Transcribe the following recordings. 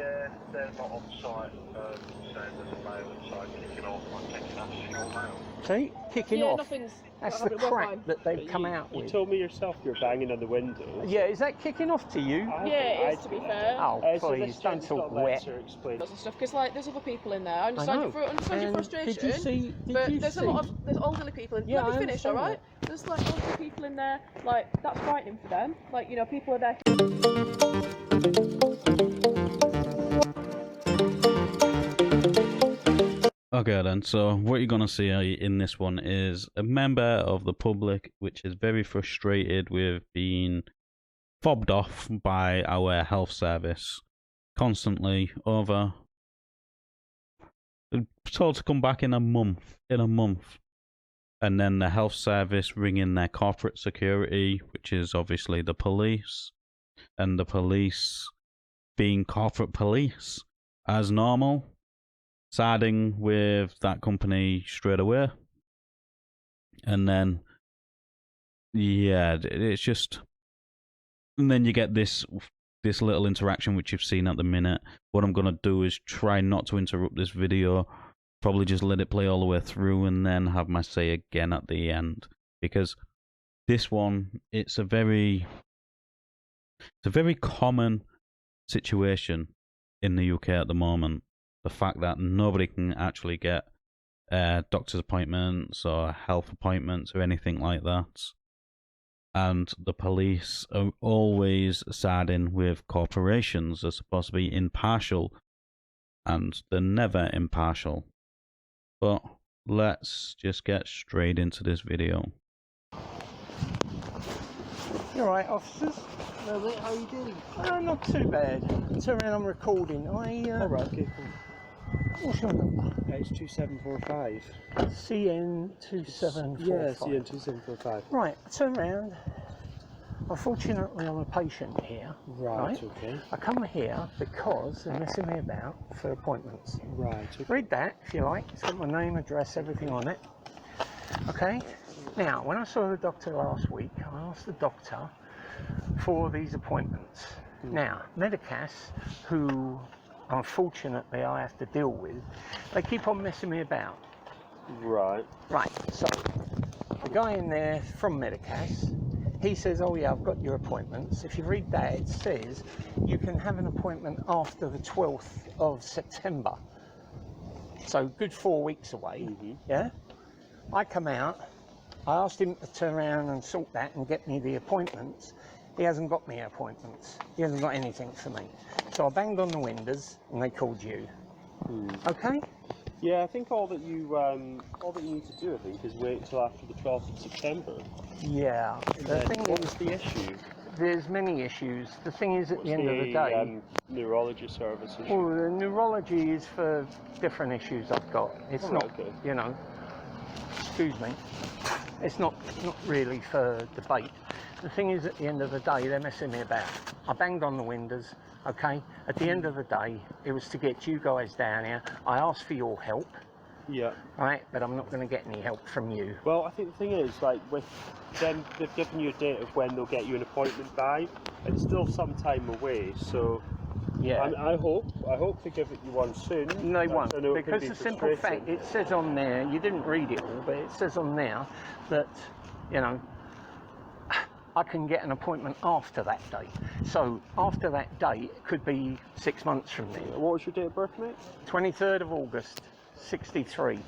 Yeah, they're not on site, saying there's a male inside kicking off, like taking off fuel mail. See? Kicking Yeah, off. nothing's... That's the crap that they've come out You with. told me yourself you're banging on the window. Yeah, is that kicking off to you? Yeah, it is, to be fair. Oh, So please, this don't gent's talk not wet. let her explain. Lots of stuff, because like there's other people in there. I I understand, know. your frustration. Did you see? But there's a lot of elderly people. Yeah, Let me I finish, understand alright? There's like elderly people in there. Like that's frightening for them. Like people are there. Okay then, so what you're gonna see in this one is a member of the public which is very frustrated with being fobbed off by our health service constantly over. They're told to come back in a month, and then the health service ring in their corporate security, which is obviously the police, and the police being corporate police as normal, siding with that company straight away. And then yeah, it's just, and then you get this little interaction which you've seen at the minute. What I'm gonna do is try not to interrupt this video, probably just let it play all the way through and then have my say again at the end, because this one, it's a very common situation in the UK at the moment. The fact that nobody can actually get doctor's appointments or health appointments or anything like that. And the police are always siding with corporations. They're supposed to be impartial, and they're never impartial. But let's just get straight into this video. You alright, officers? No, mate, how you doing? Not too bad. Turn around, I'm recording. Alright, okay, cool. What's your number? It's 2745. CN2745. Yeah, CN2745. Right, turn round. Unfortunately, I'm a patient here. Right, okay. I come here because they're messing me about for appointments. Right, okay. Read that if you like. It's got my name, address, everything on it. Okay. Now, when I saw the doctor last week, I asked the doctor for these appointments. Now, Medicas, who unfortunately I have to deal with, they keep on messing me about. Right. Right, so the guy in there from Medicas, he says, oh yeah, I've got your appointments. If you read that, it says you can have an appointment after the 12th of September. So good 4 weeks away, yeah? I come out, I asked him to turn around and sort that and get me the appointments. He hasn't got me appointments. He hasn't got anything for me. So I banged on the windows and they called you. Okay? Yeah, I think all that you need to do, I think, is wait until after the 12th of September. Yeah. The thing What is, was the issue? there's many issues. The thing is, at What's the end of the day, neurology service issue? well, the neurology is for different issues I've got. It's not, okay. you know, excuse me, it's not really for debate. The thing is, at the end of the day, they're messing me about. I banged on the windows, okay? At the end of the day, it was to get you guys down here. I asked for your help, Yeah. right? But I'm not going to get any help from you. Well, I think the thing is, like, with them, they've given you a date of when they'll get you an appointment by. It's still some time away, so Yeah. I hope they give it you one soon. No, they I won't, know it can because be the simple fact, frustrating. it says on there, you didn't read it all, but it says on there that, you know, I can get an appointment after that date. So after that date, it could be 6 months from now. What was your date of birth, mate? 23rd of August, 63.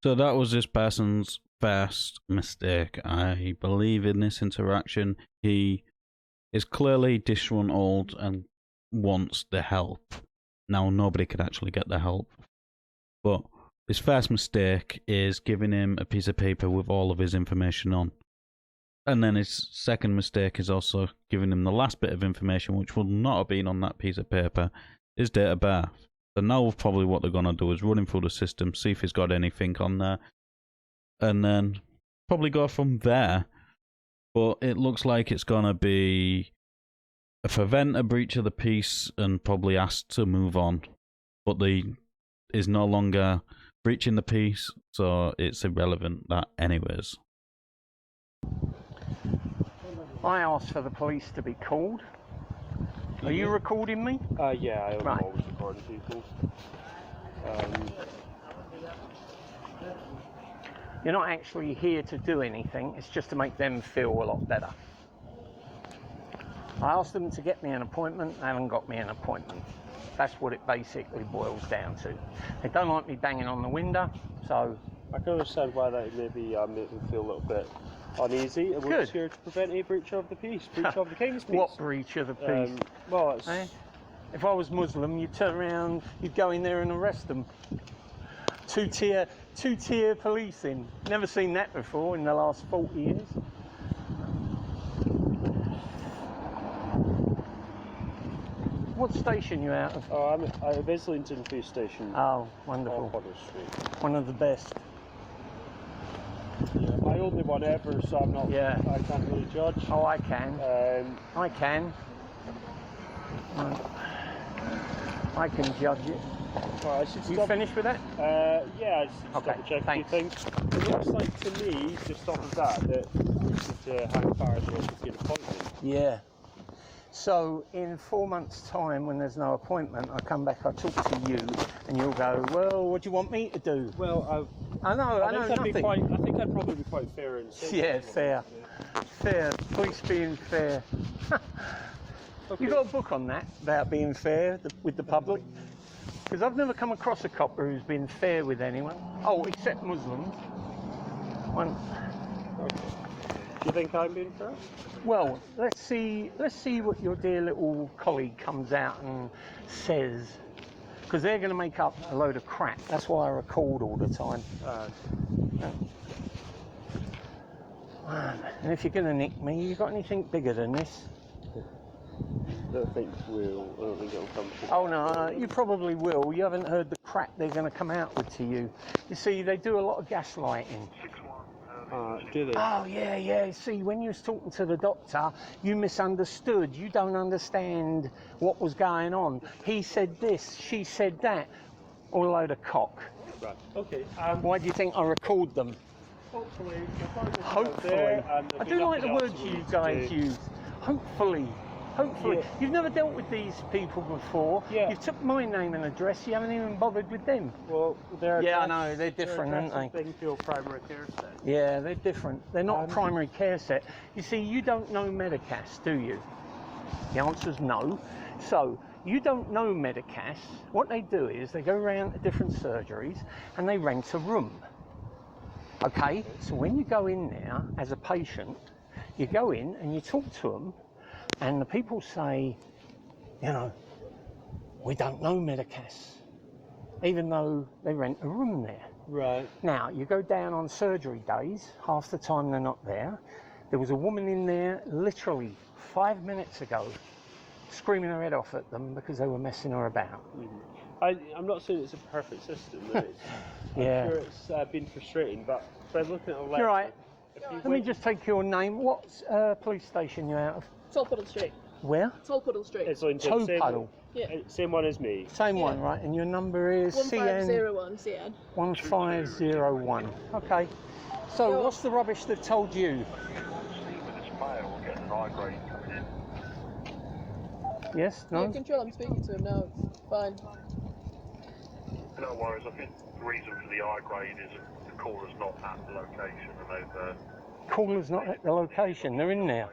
So that was this person's first mistake. I believe in this interaction, he is clearly disgruntled and wants the help. Now, nobody could actually get the help. But his first mistake is giving him a piece of paper with all of his information on. And then his second mistake is also giving him the last bit of information, which would not have been on that piece of paper, his date of birth. So now probably what they're going to do is run him through the system, see if he's got anything on there, and then probably go from there. But it looks like it's going to be a prevent a breach of the peace and probably asked to move on. But the is no longer breaching the peace, so it's irrelevant that anyways. I asked for the police to be called. Are you recording me? Yeah, I'm Right. always recording people. You're not actually here to do anything, it's just to make them feel a lot better. I asked them to get me an appointment, they haven't got me an appointment. That's what it basically boils down to. They don't like me banging on the window, so... I can understand why that maybe make them feel a little bit uneasy. And we're just here to prevent a breach of the peace, breach of the King's peace. What breach of the peace? Well, it's... If I was Muslim, you'd turn around, you'd go in there and arrest them. Two-tier policing. Never seen that before in the last 40 years. What station you out of? Oh, I'm at Islington Police Station. Oh, wonderful. Off Water Street. One of the best. Yeah, my only one ever, so I'm not. Yeah. I can't really judge. Oh, I can. I can. I can judge it. Well, I should You finished with that? Yeah, I just Okay, double check a few thanks. things. It looks like to me, just off of that we should hang fire there to get an appointment. Yeah. So in 4 months' time, when there's no appointment, I come back, I talk to you, and you'll go, well, what do you want me to do? Well, I know I think nothing. I think I'd probably be quite fair and safe. Yeah, fair. Fair. Police being fair. Okay. You got a book on that, about being fair with the public? Because I've never come across a copper who's been fair with anyone. Oh, except Muslims. One. Okay. Do you think I'm being fair? Well, let's see what your dear little colleague comes out and says, because they're going to make up a load of crap. That's why I record all the time. And if you're going to nick me, you got anything bigger than this? I don't think it'll come to. Oh no, you probably will. You haven't heard the crap they're going to come out with to you. You see, they do a lot of gaslighting. Do they? Oh yeah. See, when you was talking to the doctor, you misunderstood. You don't understand what was going on. He said this, she said that. All a load of cock. Right. Okay. Why do you think I record them? Hopefully. Hopefully. I do like the words you guys use. Hopefully. Yeah. You've never dealt with these people before. Yeah. You've took my name and address. You haven't even bothered with them. Well, they're. Yeah, I know. They're different, aren't they? Springfield Primary Care Centre. Yeah, they're different. They're not primary care set. You see, you don't know Medicas, do you? The answer's no. So, you don't know Medicas. What they do is they go around to different surgeries and they rent a room. Okay? So when you go in there as a patient, you go in and you talk to them and the people say, you know, we don't know Medicas, even though they rent a room there. Right. Now, you go down on surgery days, half the time they're not there. There was a woman in there literally 5 minutes ago screaming her head off at them because they were messing her about. Mm-hmm. I'm not saying it's a perfect system. I'm Yeah. sure it's been frustrating, but by looking at a You're right. if Let me just take your name. What police station you out of? Tolpuddle Street. Where? Tolpuddle Street. It's on Toe same, Puddle. Yeah. Same one as me. Same one, right? And your number is 1501 CN. 1501. Okay. So what's the rubbish they've told you? See with this male getting an eye grade coming in. Yes? No No? control, I'm speaking to him now. It's fine. No worries. I think the reason for the eye grade is that the caller's not at the location and they've. Caller's not at the location. They're in there.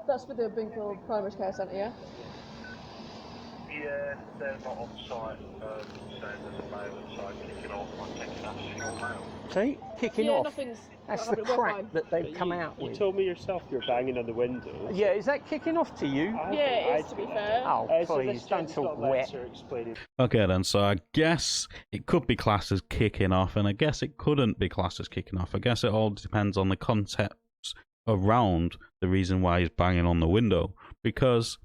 That's for the Binkle Primary Care Centre, yeah? Yeah, they're not on site. Saying there's a male inside kicking off. I'm taking that as your male. See? Kicking Yeah, off. nothing's That's the happening, we're crap fine. that they've come out You with. told me yourself you're banging on the window. Yeah, is that kicking off to you? Yeah, it is, to be fair. Oh, So please, this don't gent's talk got wet. letter explaining. Okay then, so I guess it could be classed as kicking off, and I guess it couldn't be classed as kicking off. I guess it all depends on the concepts around the reason why he's banging on the window. Because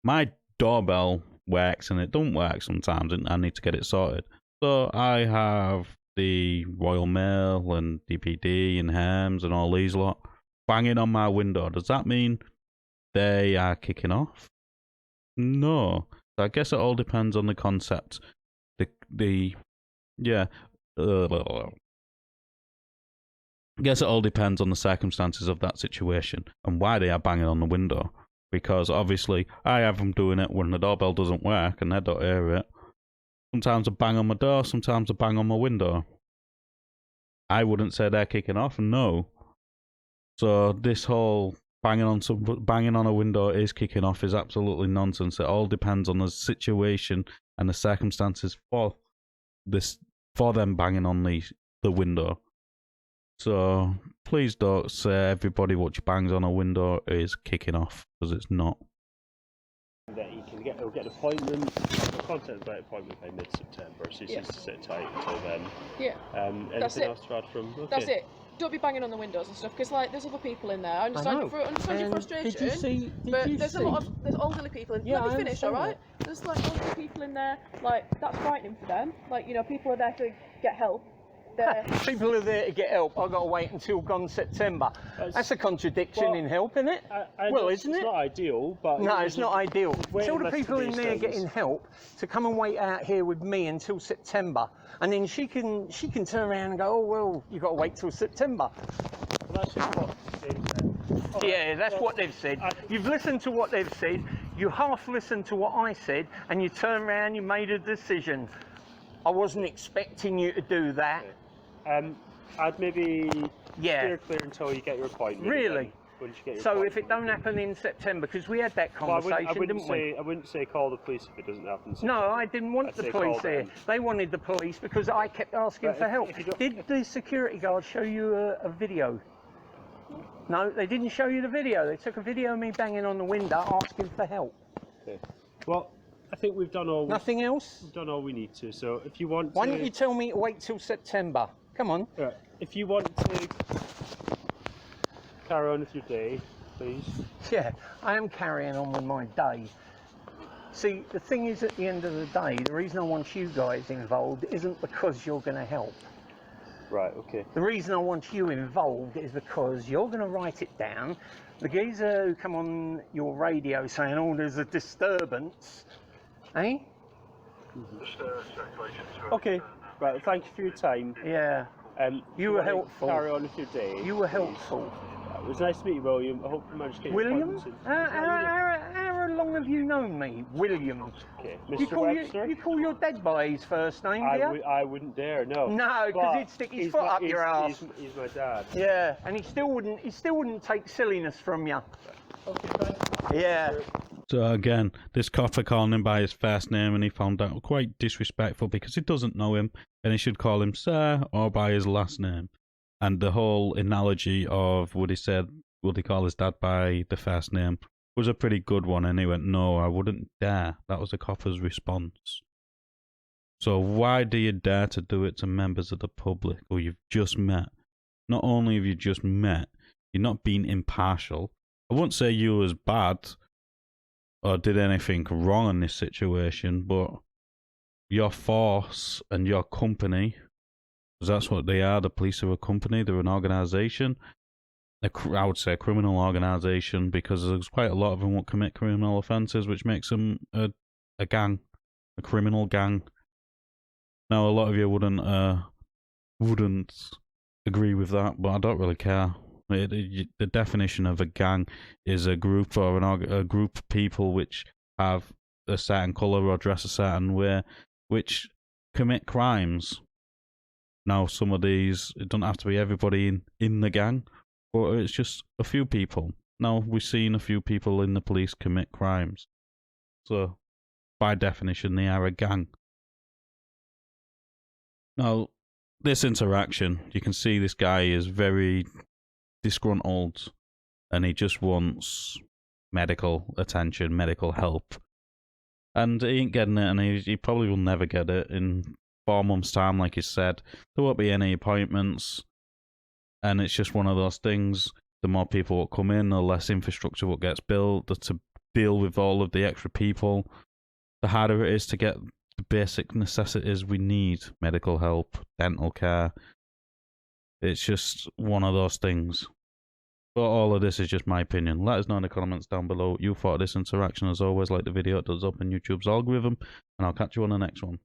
my doorbell works and it don't work sometimes, and I need to get it sorted. So I have the Royal Mail and DPD and Hems and all these lot banging on my window. Does that mean they are kicking off? No. So I guess it all depends on the concept. Yeah. I guess it all depends on the circumstances of that situation and why they are banging on the window. because obviously I have them doing it when the doorbell doesn't work and they don't hear it. Sometimes I bang on my door, sometimes I bang on my window. I wouldn't say they're kicking off, no. So this whole banging on a window is kicking off is absolutely nonsense. It all depends on the situation and the circumstances for them banging on the window. So please don't say everybody which bangs on a window is kicking off, because it's not. That he'll get an appointment. Contact about appointment by mid-September, so he's just to sit tight until then. Yeah. Anything else to add from? Okay. That's it. Don't be banging on the windows and stuff, because like there's other people in there. I understand your frustration. There's elderly people in there. Yeah, Let me finish, alright? that. There's like elderly people in there, like that's frightening for them. Like, you know, people are there to get help. People are there to get help. I've got to wait until gone September. That's a contradiction in help, isn't it? Isn't it? It's not ideal, but... No, it's not ideal. Tell the people in there things. getting help to come and wait out here with me until September. And then she can turn around and go, oh, well, you've got to wait till September. Well, that's just what James said. Yeah, that's what they've said. You've listened to what they've said. You half listened to what I said, and you turned around, you made a decision. I wasn't expecting you to do that. I'd maybe steer clear until you get your appointment. Really? Once you get your So appointment. if it don't happen in September, because we had that conversation, didn't we? I wouldn't say call the police if it doesn't happen. No, I didn't want the police there. They wanted the police because I kept asking for help. Did the security guard show you a video? No, they didn't show you the video. They took a video of me banging on the window asking for help. Okay. Well, I think we've done all. Nothing else? We've done all we need to. So if you want, why don't you tell me to wait till September? Come on. If you want to carry on with your day, please. Yeah, I am carrying on with my day. See, the thing is, at the end of the day, the reason I want you guys involved isn't because you're going to help. Right, okay. The reason I want you involved is because you're going to write it down. The geezer who come on your radio saying, oh, there's a disturbance, eh? Okay, right, thank you for your time. Yeah. You were helpful. Carry on with your day. You were helpful. It was nice to meet you, William. I hope you managed to get William? How long have you known me? William. Okay, Mr. Webster? You call your dad by his first name, do you? I wouldn't dare, no. No, because he'd stick his foot up your ass. He's my dad. Yeah, and he still wouldn't take silliness from you. Okay, thanks. Yeah. So again, this copper calling him by his first name, and he found out quite disrespectful because he doesn't know him, and he should call him sir or by his last name. And the whole analogy of would he call his dad by the first name was a pretty good one, and he went, no, I wouldn't dare. That was the copper's response. So why do you dare to do it to members of the public who you've just met? Not only have you just met, you're not being impartial. I wouldn't say you was bad or did anything wrong in this situation, but your force and your company, because that's what they are, the police are a company, they're an organisation. I would say a criminal organisation, because there's quite a lot of them who commit criminal offences, which makes them a gang, a criminal gang. Now, a lot of you wouldn't agree with that, but I don't really care. The definition of a gang is a group or a group of people which have a certain colour or dress a certain way, which commit crimes. Now, some of these, it doesn't have to be everybody in the gang, but it's just a few people. Now, we've seen a few people in the police commit crimes. So, by definition, they are a gang. Now, this interaction, you can see this guy is very disgruntled, and he just wants medical attention, medical help. And he ain't getting it, and he probably will never get it in 4 months' time, like he said. There won't be any appointments, and it's just one of those things. The more people that come in, the less infrastructure what gets built to deal with all of the extra people. The harder it is to get the basic necessities we need: medical help, dental care. It's just one of those things. But all of this is just my opinion. Let us know in the comments down below what you thought of this interaction. As always, like the video, it does up in YouTube's algorithm, and I'll catch you on the next one.